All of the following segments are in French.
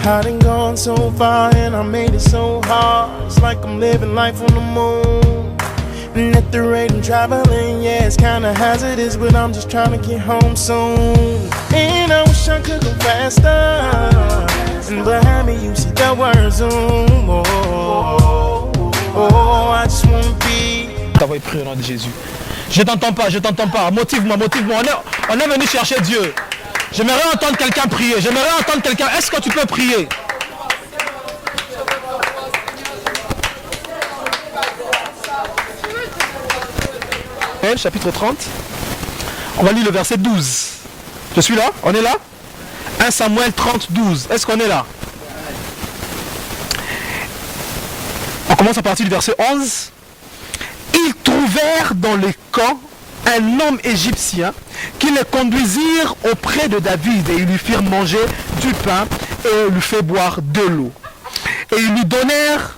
I done gone so far and I made it so hard. It's like I'm living life on the moon. And at the rate I'm traveling, yeah, it's kinda hazardous, but I'm just trying to get home soon. And I wish I could go faster. And behind me you see the word Zoom. Oh, I just wanna be. T'envoie prier au nom de Jésus. Je t'entends pas. Motive-moi. On est venu chercher Dieu. J'aimerais entendre quelqu'un prier. Est-ce que tu peux prier? Chapitre 30. On va lire le verset 12. Je suis là? On est là? 1 Samuel 30, 12. Est-ce qu'on est là? On commence à partir du verset 11. Ils trouvèrent dans les camps un homme égyptien qui les conduisirent auprès de David et ils lui firent manger du pain et lui firent boire de l'eau. Et ils lui donnèrent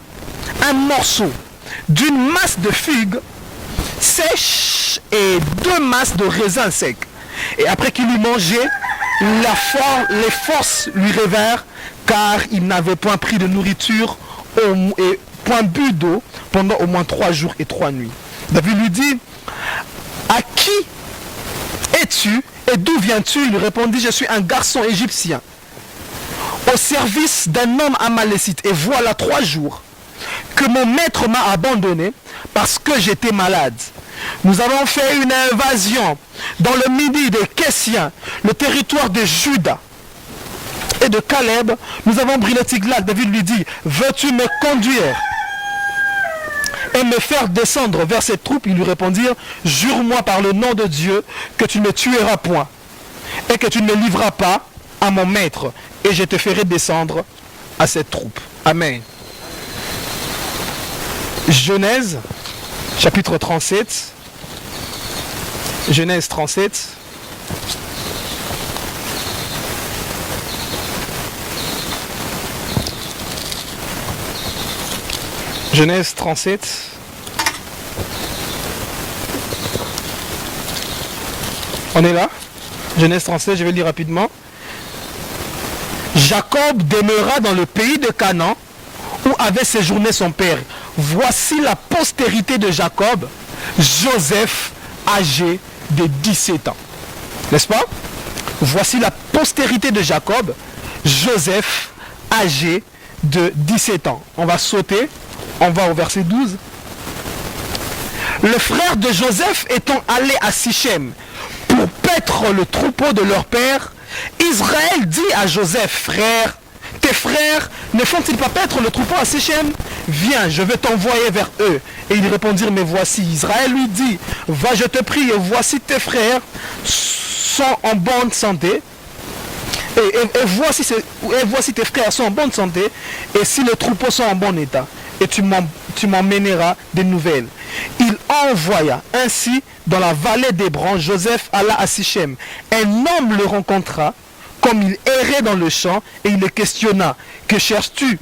un morceau d'une masse de figues sèches et 2 masses de raisins secs. Et après qu'il eut mangé, les forces lui revinrent car il n'avait point pris de nourriture et point bu d'eau pendant au moins 3 jours et 3 nuits. David lui dit: à qui es-tu et d'où viens-tu? Il lui répondit: je suis un garçon égyptien au service d'un homme amalécite, et voilà 3 jours que mon maître m'a abandonné parce que j'étais malade. Nous avons fait une invasion dans le midi des Kessiens, le territoire de Juda et de Caleb. Nous avons brûlé Tiglath. David lui dit: veux-tu me conduire et me faire descendre vers cette troupe? Ils lui répondirent: jure-moi par le nom de Dieu que tu ne tueras point et que tu ne me livreras pas à mon maître, et je te ferai descendre à cette troupe. Amen. Genèse chapitre 37. Genèse 37. Genèse 37. On est là? Genèse 37, je vais lire rapidement. Jacob demeura dans le pays de Canaan où avait séjourné son père. Voici la postérité de Jacob, Joseph, âgé de 17 ans. N'est-ce pas? Voici la postérité de Jacob, Joseph, âgé de 17 ans. On va sauter, on va au verset 12. Le frère de Joseph étant allé à Sichem pour paître le troupeau de leur père, Israël dit à Joseph: frère, tes frères ne font-ils pas paître le troupeau à Sichem? Viens, je vais t'envoyer vers eux. Et ils répondirent: mais voici. Israël lui dit: va, je te prie, et voici tes frères sont en bonne santé. Et voici tes frères sont en bonne santé, et si les troupeaux sont en bon état, et tu m'emmèneras des nouvelles. Il envoya ainsi dans la vallée d'Hébron. Joseph alla à Sichem. Un homme le rencontra comme il errait dans le champ, et il le questionna: que cherches-tu?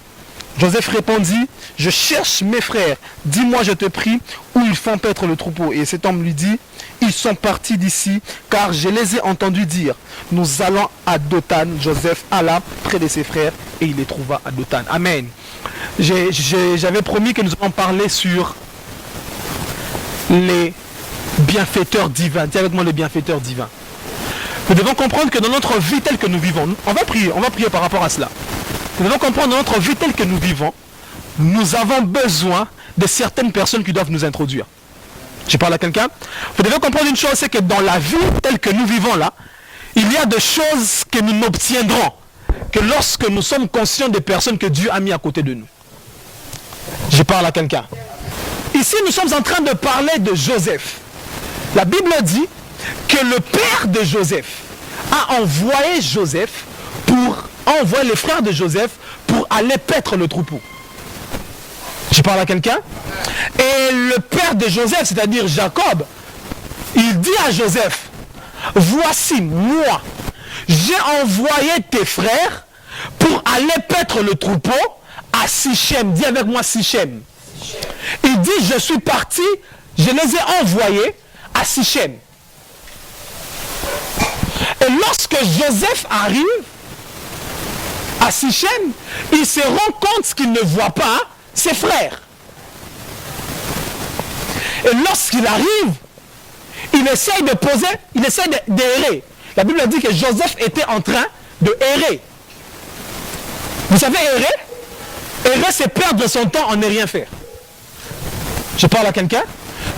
Joseph répondit: je cherche mes frères, dis-moi, je te prie, où ils font paître le troupeau. Et cet homme lui dit: ils sont partis d'ici, car je les ai entendus dire: nous allons à Dothan. Joseph alla près de ses frères et il les trouva à Dothan. Amen. J'avais promis que nous allons parler sur les bienfaiteurs divins. Dis avec moi: les bienfaiteurs divins. Nous devons comprendre que dans notre vie telle que nous vivons, on va prier par rapport à cela. Nous devons comprendre dans notre vie telle que nous vivons, nous avons besoin de certaines personnes qui doivent nous introduire. Je parle à quelqu'un. Vous devez comprendre une chose, c'est que dans la vie telle que nous vivons là, il y a des choses que nous n'obtiendrons que lorsque nous sommes conscients des personnes que Dieu a mis à côté de nous. Je parle à quelqu'un. Ici, nous sommes en train de parler de Joseph. La Bible dit que le père de Joseph a envoyé les frères de Joseph pour aller paître le troupeau. Je parle à quelqu'un. Et le père de Joseph, c'est-à-dire Jacob, il dit à Joseph: voici, moi, j'ai envoyé tes frères pour aller paître le troupeau à Sichem. Dis avec moi: Sichem. Il dit: je suis parti, je les ai envoyés à Sichem. Et lorsque Joseph arrive à Sichem, il se rend compte qu'il ne voit pas ses frères. Et lorsqu'il arrive, il essaye de poser, il essaye d'errer. La Bible dit que Joseph était en train de errer. Vous savez errer? Errer, c'est perdre son temps en ne rien faire. Je parle à quelqu'un?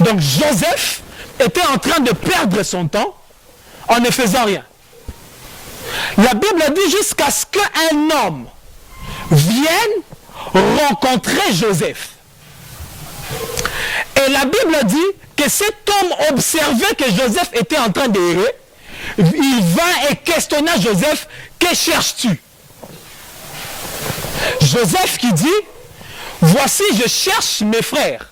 Donc Joseph était en train de perdre son temps en ne faisant rien. La Bible dit jusqu'à ce qu'un homme vienne rencontrer Joseph. Et la Bible dit que cet homme observait que Joseph était en train d'errer. Il vint et questionna Joseph, que cherches-tu? Joseph qui dit, voici je cherche mes frères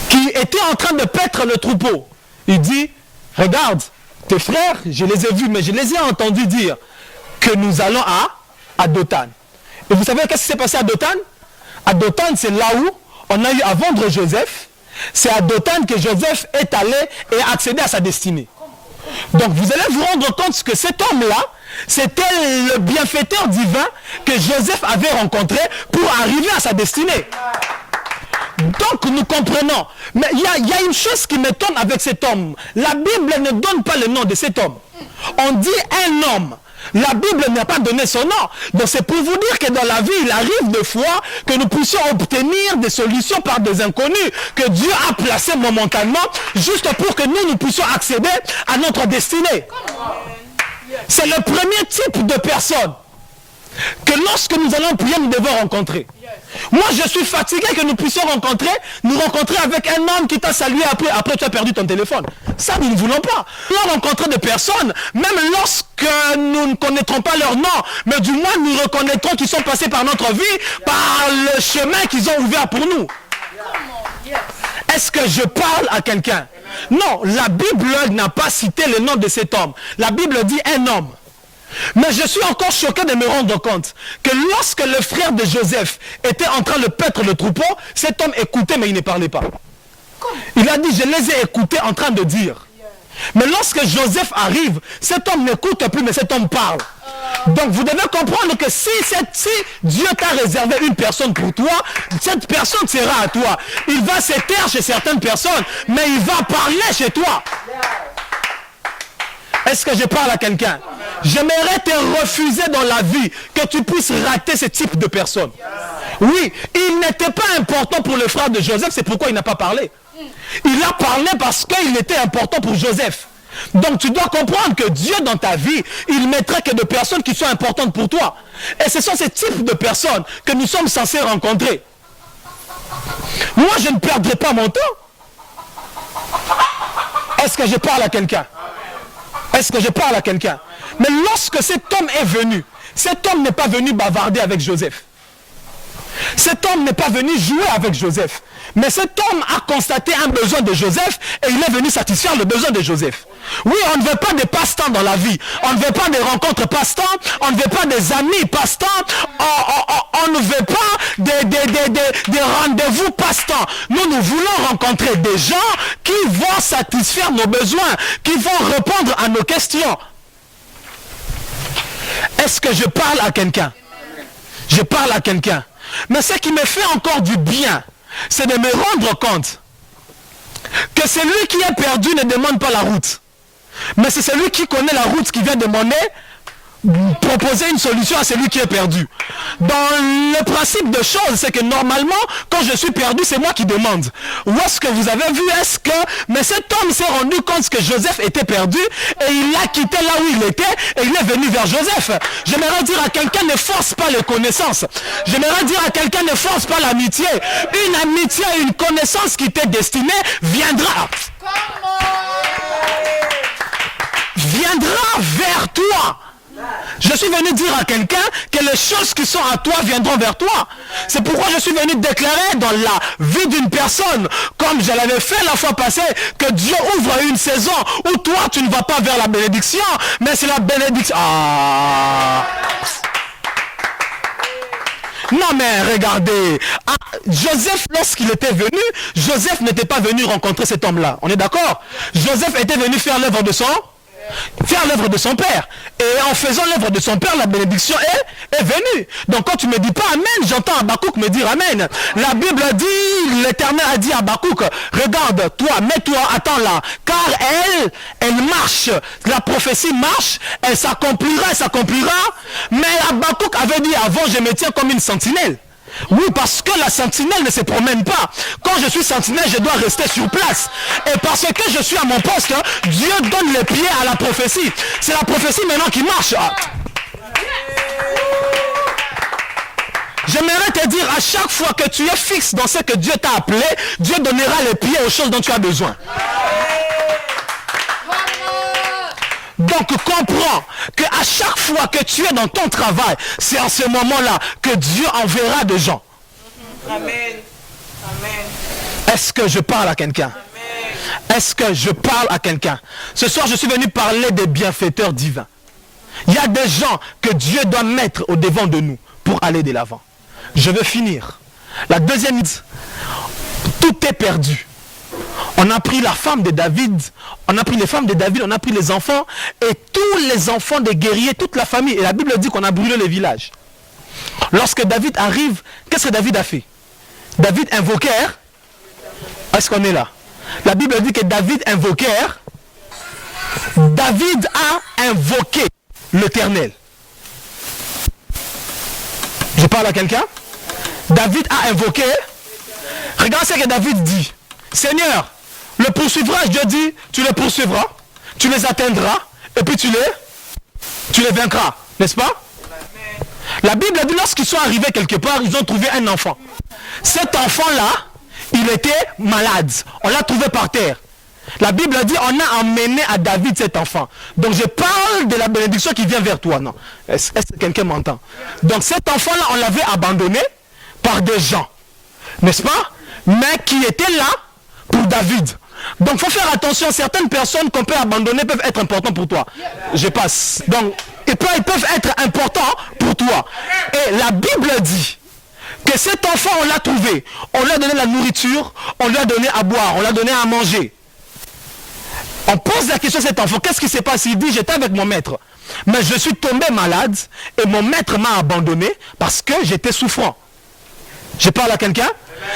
qui étaient en train de paître le troupeau. Il dit, regarde, tes frères, je les ai vus, mais je les ai entendus dire que nous allons à Dothan. Et vous savez qu'est-ce qui s'est passé à Dothan? À Dothan, c'est là où on a eu à vendre Joseph. C'est à Dothan que Joseph est allé et a accédé à sa destinée. Donc vous allez vous rendre compte que cet homme-là, c'était le bienfaiteur divin que Joseph avait rencontré pour arriver à sa destinée. Donc nous comprenons. Mais il y a une chose qui m'étonne avec cet homme. La Bible ne donne pas le nom de cet homme. On dit un homme. La Bible n'a pas donné son nom. Donc c'est pour vous dire que dans la vie, il arrive des fois que nous puissions obtenir des solutions par des inconnus que Dieu a placés momentanément juste pour que nous puissions accéder à notre destinée. C'est le premier type de personne que lorsque nous allons prier, nous devons rencontrer. Moi, je suis fatigué que nous puissions nous rencontrer avec un homme qui t'a salué après tu as perdu ton téléphone. Ça, nous ne voulons pas. Nous allons rencontrer des personnes, même lorsque nous ne connaîtrons pas leur nom, mais du moins nous reconnaîtrons qu'ils sont passés par notre vie, par le chemin qu'ils ont ouvert pour nous. Est-ce que je parle à quelqu'un? Non, la Bible n'a pas cité le nom de cet homme. La Bible dit un homme. Mais je suis encore choqué de me rendre compte que lorsque le frère de Joseph était en train de paître le troupeau, cet homme écoutait mais il ne parlait pas. Il a dit, je les ai écoutés en train de dire. Mais lorsque Joseph arrive, cet homme n'écoute plus mais cet homme parle. Donc vous devez comprendre que si Dieu t'a réservé une personne pour toi, cette personne sera à toi. Il va se taire chez certaines personnes, mais il va parler chez toi. Est-ce que je parle à quelqu'un? J'aimerais te refuser dans la vie que tu puisses rater ce type de personne. Oui, il n'était pas important pour le frère de Joseph, c'est pourquoi il n'a pas parlé. Il a parlé parce qu'il était important pour Joseph. Donc tu dois comprendre que Dieu dans ta vie, il mettra que des personnes qui sont importantes pour toi. Et ce sont ces types de personnes que nous sommes censés rencontrer. Moi, je ne perdrai pas mon temps. Est-ce que je parle à quelqu'un? Est-ce que je parle à quelqu'un? Mais lorsque cet homme est venu, cet homme n'est pas venu bavarder avec Joseph. Cet homme n'est pas venu jouer avec Joseph. Mais cet homme a constaté un besoin de Joseph et il est venu satisfaire le besoin de Joseph. Oui, on ne veut pas des passe-temps dans la vie. On ne veut pas des rencontres passe-temps. On ne veut pas des amis passe-temps. On ne veut pas des rendez-vous passe-temps. Nous voulons rencontrer des gens qui vont satisfaire nos besoins, qui vont répondre à nos questions. Est-ce que je parle à quelqu'un? Je parle à quelqu'un. Mais ce qui me fait encore du bien, c'est de me rendre compte que celui qui est perdu ne demande pas la route. Mais c'est celui qui connaît la route qui vient demander, proposer une solution à celui qui est perdu. Dans le principe de choses, c'est que normalement, quand je suis perdu, c'est moi qui demande. Où est-ce que vous avez vu? Mais cet homme s'est rendu compte que Joseph était perdu et il a quitté là où il était et il est venu vers Joseph. J'aimerais dire à quelqu'un, ne force pas les connaissances. J'aimerais dire à quelqu'un, ne force pas l'amitié. Une amitié, une connaissance qui t'est destinée viendra vers toi. Je suis venu dire à quelqu'un que les choses qui sont à toi viendront vers toi. C'est pourquoi je suis venu déclarer dans la vie d'une personne, comme je l'avais fait la fois passée, que Dieu ouvre une saison où toi tu ne vas pas vers la bénédiction, mais c'est la bénédiction. Non mais regardez, Joseph lorsqu'il était venu, Joseph n'était pas venu rencontrer cet homme-là. On est d'accord? Joseph était venu faire l'œuvre de son faire l'œuvre de son Père. Et en faisant l'œuvre de son Père, la bénédiction est venue. Donc quand tu ne me dis pas Amen, j'entends Habakkuk me dire Amen. La Bible dit, l'Éternel a dit à Habakkuk, regarde, toi, mets-toi, attends là, car elle marche. La prophétie marche, elle s'accomplira. Mais Habakkuk avait dit avant, je me tiens comme une sentinelle. Oui, parce que la sentinelle ne se promène pas. Quand je suis sentinelle, je dois rester sur place. Et parce que je suis à mon poste, Dieu donne les pieds à la prophétie. C'est la prophétie maintenant qui marche. J'aimerais te dire, à chaque fois que tu es fixe dans ce que Dieu t'a appelé, Dieu donnera les pieds aux choses dont tu as besoin. Donc comprends qu'à chaque fois que tu es dans ton travail, c'est en ce moment-là que Dieu enverra des gens. Amen. Amen. Est-ce que je parle à quelqu'un? Est-ce que je parle à quelqu'un? Ce soir, je suis venu parler des bienfaiteurs divins. Il y a des gens que Dieu doit mettre au devant de nous pour aller de l'avant. Je veux finir. La deuxième, tout est perdu. On a pris la femme de David, on a pris les femmes de David, on a pris les enfants, et tous les enfants des guerriers, toute la famille. Et la Bible dit qu'on a brûlé les villages. Lorsque David arrive, qu'est-ce que David a fait? David invoquait. Est-ce qu'on est là? La Bible dit que David invoquait. David a invoqué l'Éternel. Je parle à quelqu'un? David a invoqué. Regarde ce que David dit. Seigneur, le poursuivras, Dieu dit, tu les poursuivras, tu les atteindras, et puis tu les vaincras, n'est-ce pas? La Bible dit, lorsqu'ils sont arrivés quelque part, ils ont trouvé un enfant. Cet enfant-là, il était malade. On l'a trouvé par terre. La Bible dit, on a emmené à David cet enfant. Donc je parle de la bénédiction qui vient vers toi, non? Est-ce que quelqu'un m'entend? Donc cet enfant-là, on l'avait abandonné par des gens, n'est-ce pas? Mais qui étaient là pour David. Donc il faut faire attention, certaines personnes qu'on peut abandonner peuvent être importantes pour toi. Je passe. Donc ils peuvent être importants pour toi. Et la Bible dit que cet enfant, on l'a trouvé. On lui a donné la nourriture, on lui a donné à boire, on lui a donné à manger. On pose la question à cet enfant, qu'est-ce qui s'est passé? Il dit, j'étais avec mon maître, mais je suis tombé malade et mon maître m'a abandonné parce que j'étais souffrant. Je parle à quelqu'un?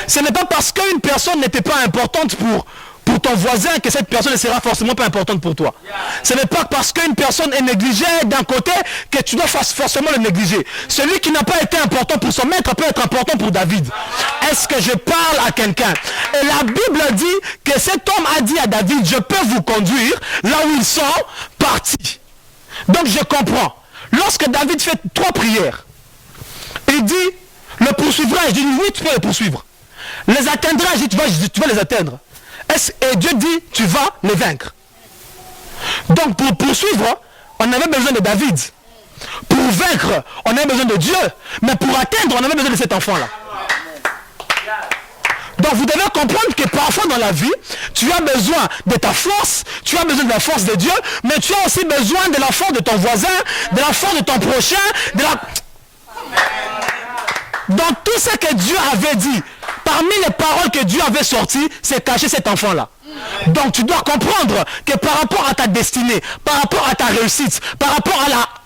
Ce n'est pas parce qu'une personne n'était pas importante pour ton voisin que cette personne ne sera forcément pas importante pour toi. Ce n'est pas parce qu'une personne est négligée d'un côté que tu dois forcément le négliger. Celui qui n'a pas été important pour son maître peut être important pour David. Est-ce que je parle à quelqu'un? Et la Bible dit que cet homme a dit à David, je peux vous conduire là où ils sont partis. Donc je comprends. Lorsque David fait 3 prières, il dit, le poursuivra, je dis oui, tu peux le poursuivre. Les atteindra, je dis tu vas les atteindre. Et Dieu dit, tu vas les vaincre. Donc pour poursuivre, on avait besoin de David. Pour vaincre, on avait besoin de Dieu. Mais pour atteindre, on avait besoin de cet enfant-là. Donc vous devez comprendre que parfois dans la vie, tu as besoin de ta force, tu as besoin de la force de Dieu, mais tu as aussi besoin de la force de ton voisin, de la force de ton prochain, Dans tout ce que Dieu avait dit, parmi les paroles que Dieu avait sorties, c'est caché cet enfant-là. Donc tu dois comprendre que par rapport à ta destinée, par rapport à ta réussite, par rapport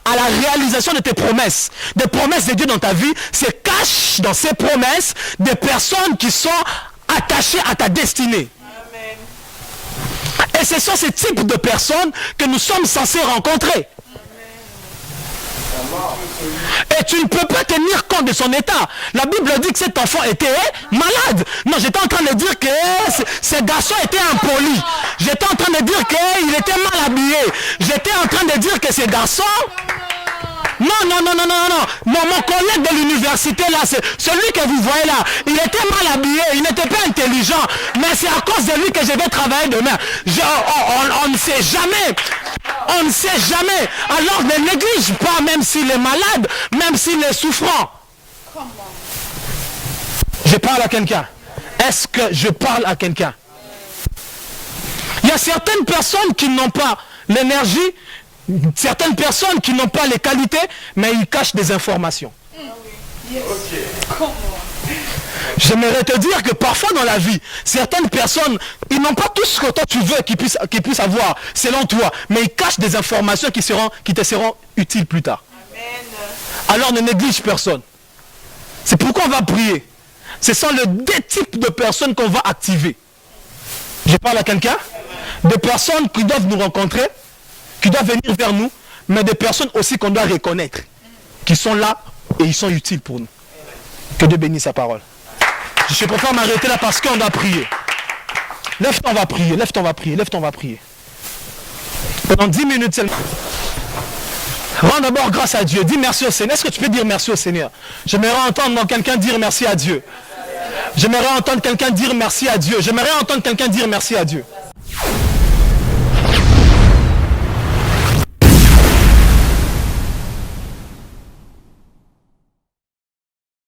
à la réalisation de tes promesses, des promesses de Dieu dans ta vie, c'est cache dans ces promesses des personnes qui sont attachées à ta destinée. Et ce sont ces types de personnes que nous sommes censés rencontrer. Et tu ne peux pas tenir compte de son état. La Bible dit que cet enfant était malade. Non, j'étais en train de dire que ce garçon était impoli. J'étais en train de dire qu'il était mal habillé. J'étais en train de dire que ce garçon... Non. Mon collègue de l'université là, c'est celui que vous voyez là, il était mal habillé, il n'était pas intelligent. Mais c'est à cause de lui que je vais travailler demain. On ne sait jamais. On ne sait jamais. Alors ne néglige pas, même s'il est malade, même s'il est souffrant. Je parle à quelqu'un. Est-ce que je parle à quelqu'un? Il y a certaines personnes qui n'ont pas l'énergie, certaines personnes qui n'ont pas les qualités, mais ils cachent des informations. J'aimerais te dire que parfois dans la vie, certaines personnes, ils n'ont pas tout ce que toi tu veux qu'ils puissent avoir selon toi, mais ils cachent des informations qui te seront utiles plus tard. Amen. Alors ne néglige personne. C'est pourquoi on va prier. Ce sont les deux types de personnes qu'on va activer. Je parle à quelqu'un. Des personnes qui doivent nous rencontrer, qui doivent venir vers nous, mais des personnes aussi qu'on doit reconnaître, qui sont là et ils sont utiles pour nous. Que Dieu bénisse sa parole. Je préfère m'arrêter là parce qu'on doit prier. Lève-toi, on va prier. Lève-toi, on va prier. Lève-toi, on va prier. Pendant 10 minutes seulement. Rends d'abord grâce à Dieu. Dis merci au Seigneur. Est-ce que tu peux dire merci au Seigneur? J'aimerais entendre quelqu'un dire merci à Dieu. J'aimerais entendre quelqu'un dire merci à Dieu. J'aimerais entendre quelqu'un dire merci à Dieu.